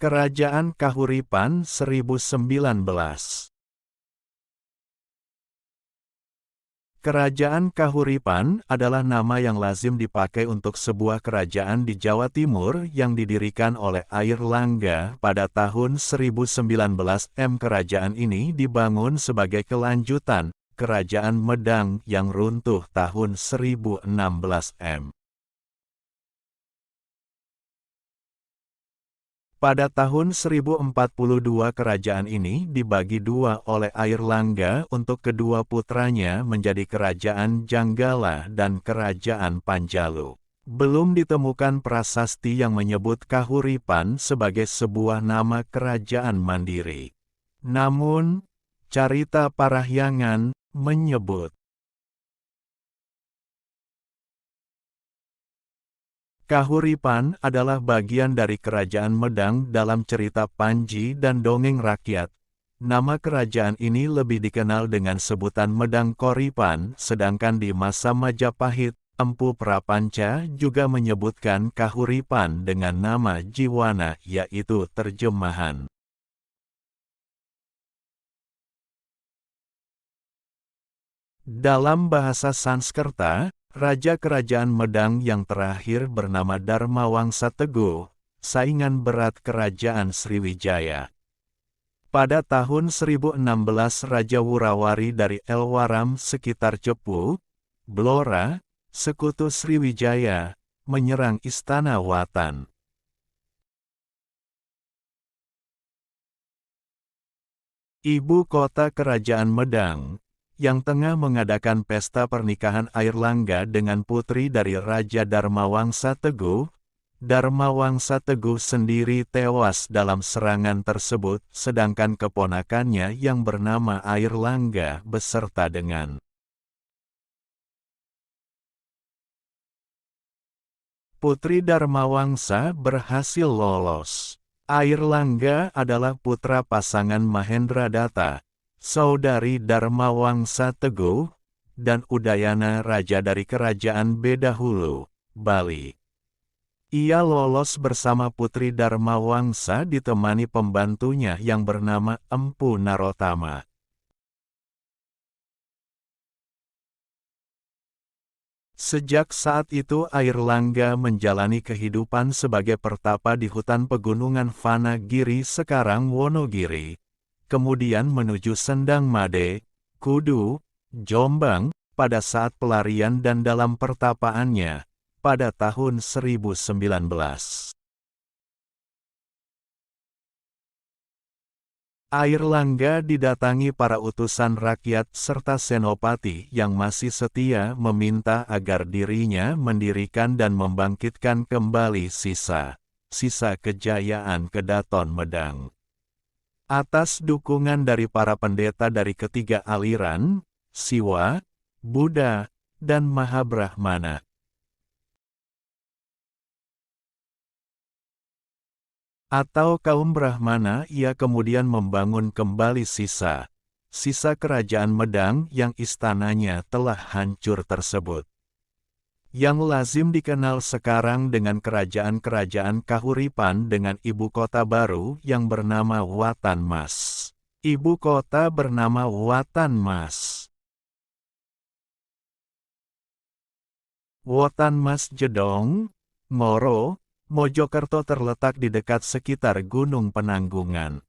Kerajaan Kahuripan 1019. Kerajaan Kahuripan adalah nama yang lazim dipakai untuk sebuah kerajaan di Jawa Timur yang didirikan oleh Airlangga pada tahun 1019 m. Kerajaan ini dibangun sebagai kelanjutan Kerajaan Medang yang runtuh tahun 1016 m. Pada tahun 1042 kerajaan ini dibagi dua oleh Airlangga untuk kedua putranya menjadi Kerajaan Janggala dan Kerajaan Panjalu. Belum ditemukan prasasti yang menyebut Kahuripan sebagai sebuah nama kerajaan mandiri. Namun, Carita Parahyangan menyebut Kahuripan adalah bagian dari Kerajaan Medang dalam cerita Panji dan dongeng rakyat. Nama kerajaan ini lebih dikenal dengan sebutan Medang Koripan, sedangkan di masa Majapahit, Empu Prapanca juga menyebutkan Kahuripan dengan nama Jiwana, yaitu terjemahan. Dalam bahasa Sanskerta, Raja Kerajaan Medang yang terakhir bernama Dharmawangsa Teguh, saingan berat Kerajaan Sriwijaya. Pada tahun 1016 Raja Wurawari dari Elwaram sekitar Cepu, Blora, sekutu Sriwijaya, menyerang Istana Watan. Ibu kota Kerajaan Medang, yang tengah mengadakan pesta pernikahan Airlangga dengan putri dari Raja Dharmawangsa Teguh, Dharmawangsa Teguh sendiri tewas dalam serangan tersebut, sedangkan keponakannya yang bernama Airlangga beserta dengan putri Dharmawangsa berhasil lolos. Airlangga adalah putra pasangan Mahendradatta, saudari Dharmawangsa Teguh, dan Udayana Raja dari Kerajaan Bedahulu, Bali. Ia lolos bersama putri Dharmawangsa ditemani pembantunya yang bernama Empu Narotama. Sejak saat itu Airlangga menjalani kehidupan sebagai pertapa di hutan pegunungan Vanagiri sekarang Wonogiri, kemudian menuju Sendang Made, Kudu, Jombang, pada saat pelarian dan dalam pertapaannya, pada tahun 1019. Airlangga didatangi para utusan rakyat serta senopati yang masih setia meminta agar dirinya mendirikan dan membangkitkan kembali sisa kejayaan Kedaton Medang. Atas dukungan dari para pendeta dari ketiga aliran, Siwa, Buddha, dan Mahabrahmana. Atau kaum Brahmana, ia kemudian membangun kembali sisa kerajaan Medang yang istananya telah hancur tersebut. Yang lazim dikenal sekarang dengan kerajaan-kerajaan Kahuripan dengan ibu kota baru yang bernama Watan Mas. Ibu kota bernama Watan Mas. Watan Mas Jedong, Ngoro, Mojokerto terletak di dekat sekitar Gunung Penanggungan.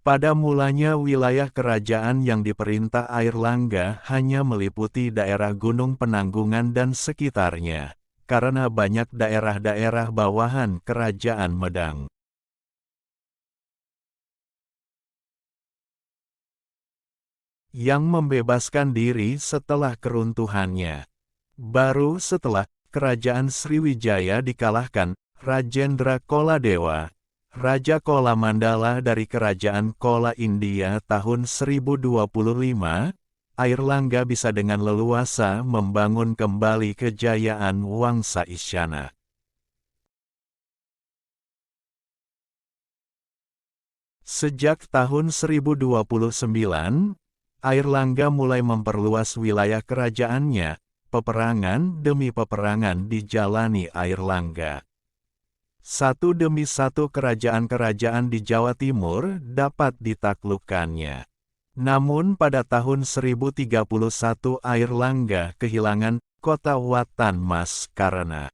Pada mulanya wilayah kerajaan yang diperintah Airlangga hanya meliputi daerah Gunung Penanggungan dan sekitarnya, karena banyak daerah-daerah bawahan Kerajaan Medang. Yang membebaskan diri setelah keruntuhannya. Baru setelah Kerajaan Sriwijaya dikalahkan, Rajendra Koladewa, Raja Kola Mandala dari Kerajaan Kola India tahun 1025, Airlangga bisa dengan leluasa membangun kembali kejayaan Wangsa Isyana. Sejak tahun 1029, Airlangga mulai memperluas wilayah kerajaannya. Peperangan demi peperangan dijalani Airlangga. Satu demi satu kerajaan-kerajaan di Jawa Timur dapat ditaklukkannya. Namun pada tahun 1031 Airlangga kehilangan kota Watan Mas karena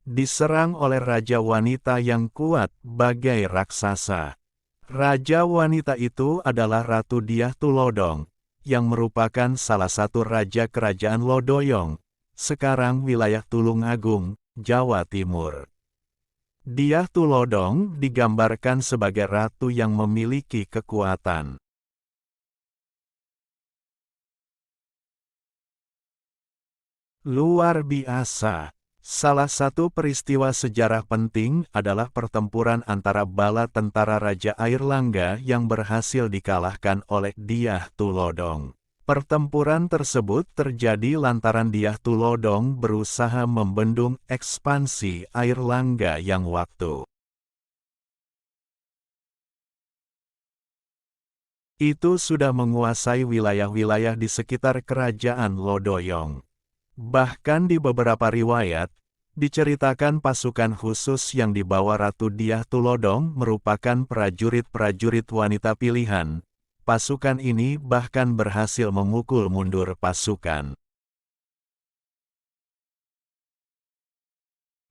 diserang oleh raja wanita yang kuat bagai raksasa. Raja wanita itu adalah Ratu Dyah Tulodong, yang merupakan salah satu raja kerajaan Lodoyong, sekarang wilayah Tulungagung, Jawa Timur. Dyah Tulodong digambarkan sebagai ratu yang memiliki kekuatan. Luar biasa. Salah satu peristiwa sejarah penting adalah pertempuran antara bala tentara Raja Airlangga yang berhasil dikalahkan oleh Dyah Tulodong. Pertempuran tersebut terjadi lantaran Dyah Tulodong berusaha membendung ekspansi Airlangga yang waktu itu sudah menguasai wilayah-wilayah di sekitar kerajaan Lodoyong. Bahkan di beberapa riwayat, diceritakan pasukan khusus yang dibawa Ratu Dyah Tulodong merupakan prajurit-prajurit wanita pilihan. Pasukan ini bahkan berhasil memukul mundur pasukan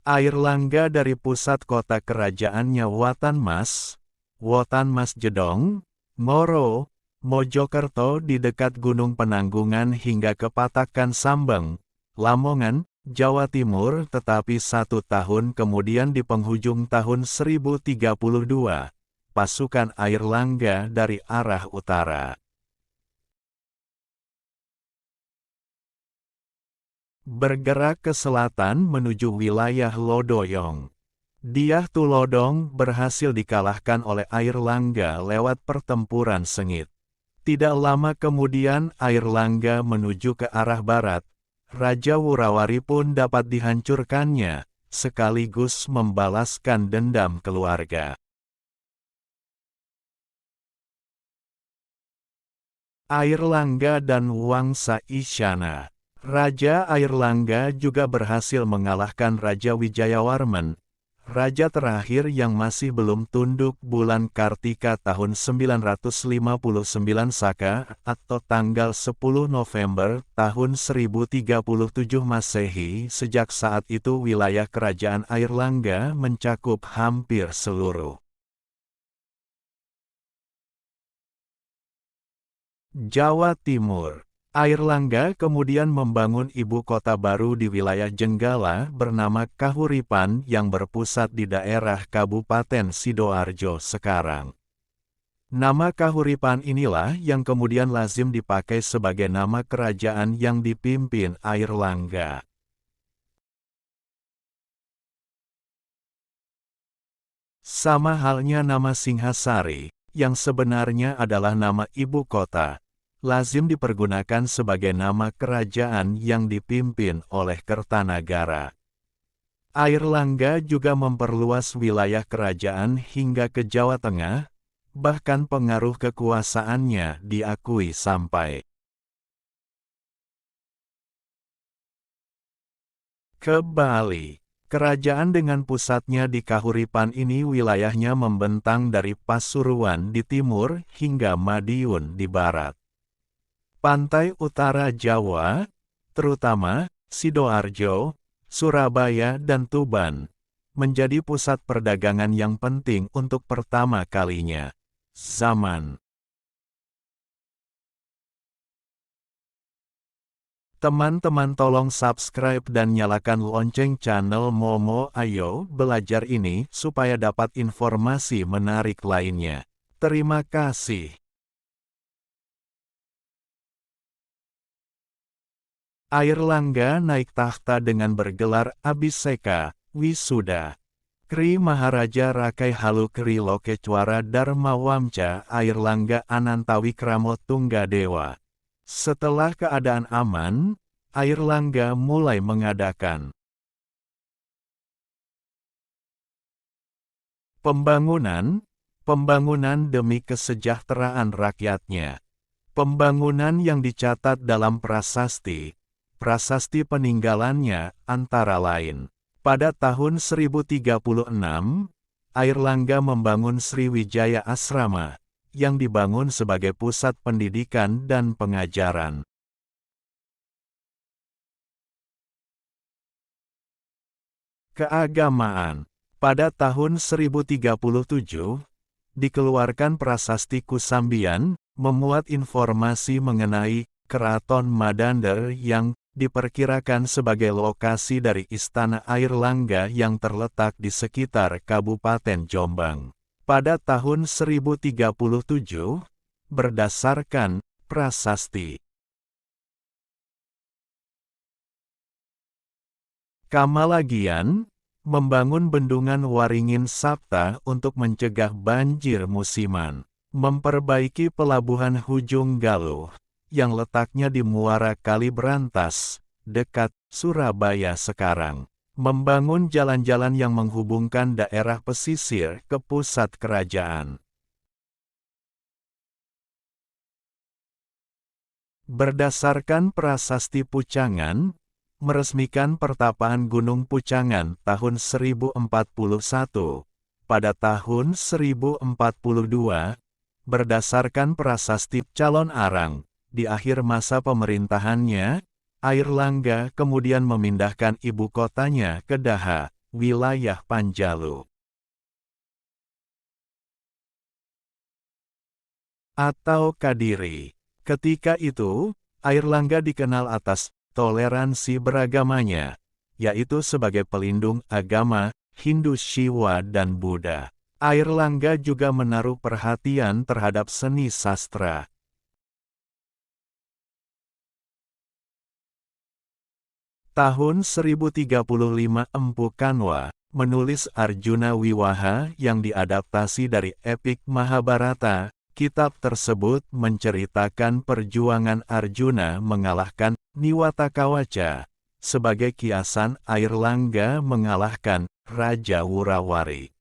Airlangga dari pusat kota kerajaannya Watan Mas Jedong, Ngoro, Mojokerto di dekat Gunung Penanggungan hingga ke Patakan Sambeng, Lamongan, Jawa Timur, tetapi 1 tahun kemudian di penghujung tahun 1032, pasukan Airlangga dari arah utara bergerak ke selatan menuju wilayah Lodoyong. Dyah Tulodong berhasil dikalahkan oleh Airlangga lewat pertempuran sengit. Tidak lama kemudian Airlangga menuju ke arah barat. Raja Wurawari pun dapat dihancurkannya, sekaligus membalaskan dendam keluarga. Airlangga dan Wangsa Isyana. Raja Airlangga juga berhasil mengalahkan Raja Wijayawarman, raja terakhir yang masih belum tunduk bulan Kartika tahun 959 Saka atau tanggal 10 November tahun 1037 Masehi. Sejak saat itu wilayah kerajaan Airlangga mencakup hampir seluruh Jawa Timur. Airlangga kemudian membangun ibu kota baru di wilayah Jenggala bernama Kahuripan yang berpusat di daerah Kabupaten Sidoarjo sekarang. Nama Kahuripan inilah yang kemudian lazim dipakai sebagai nama kerajaan yang dipimpin Airlangga. Sama halnya nama Singhasari, yang sebenarnya adalah nama ibu kota, lazim dipergunakan sebagai nama kerajaan yang dipimpin oleh Kertanagara. Airlangga juga memperluas wilayah kerajaan hingga ke Jawa Tengah, bahkan pengaruh kekuasaannya diakui sampai ke Bali. Kerajaan dengan pusatnya di Kahuripan ini wilayahnya membentang dari Pasuruan di timur hingga Madiun di barat. Pantai utara Jawa, terutama Sidoarjo, Surabaya dan Tuban, menjadi pusat perdagangan yang penting untuk pertama kalinya. Zaman teman-teman tolong subscribe dan nyalakan lonceng channel Momo Ayo Belajar ini supaya dapat informasi menarik lainnya. Terima kasih. Airlangga naik tahta dengan bergelar Abhiseka, Wisuda. Kri Maharaja Rakai Halu Kri Lokecwara Dharma Wamca Airlangga Anantawikramo Tunggadewa. Setelah keadaan aman, Airlangga mulai mengadakan pembangunan demi kesejahteraan rakyatnya. Pembangunan yang dicatat dalam prasasti, Prasasti peninggalannya antara lain. Pada tahun 1036, Airlangga membangun Sriwijaya Asrama, yang dibangun sebagai pusat pendidikan dan pengajaran. Keagamaan. Pada tahun 1037, dikeluarkan Prasasti Kusambian, memuat informasi mengenai Keraton Madander yang diperkirakan sebagai lokasi dari Istana Airlangga yang terletak di sekitar Kabupaten Jombang. Pada tahun 1037, berdasarkan prasasti, Kamalagian membangun bendungan Waringin Sapta untuk mencegah banjir musiman, memperbaiki pelabuhan Hujung Galuh, yang letaknya di muara Kali Berantas, dekat Surabaya sekarang. Membangun jalan-jalan yang menghubungkan daerah pesisir ke pusat kerajaan. Berdasarkan Prasasti Pucangan, meresmikan Pertapaan Gunung Pucangan tahun 1041. Pada tahun 1042, berdasarkan Prasasti Calon Arang, di akhir masa pemerintahannya, Airlangga kemudian memindahkan ibu kotanya ke Daha, wilayah Panjalu. Atau Kadiri. Ketika itu, Airlangga dikenal atas toleransi beragamanya, yaitu sebagai pelindung agama Hindu Shiva dan Buddha. Airlangga juga menaruh perhatian terhadap seni sastra. Tahun 1035 Empu Kanwa menulis Arjuna Wiwaha yang diadaptasi dari epik Mahabharata. Kitab tersebut menceritakan perjuangan Arjuna mengalahkan Niwatakawaca, sebagai kiasan Airlangga mengalahkan Raja Wurawari.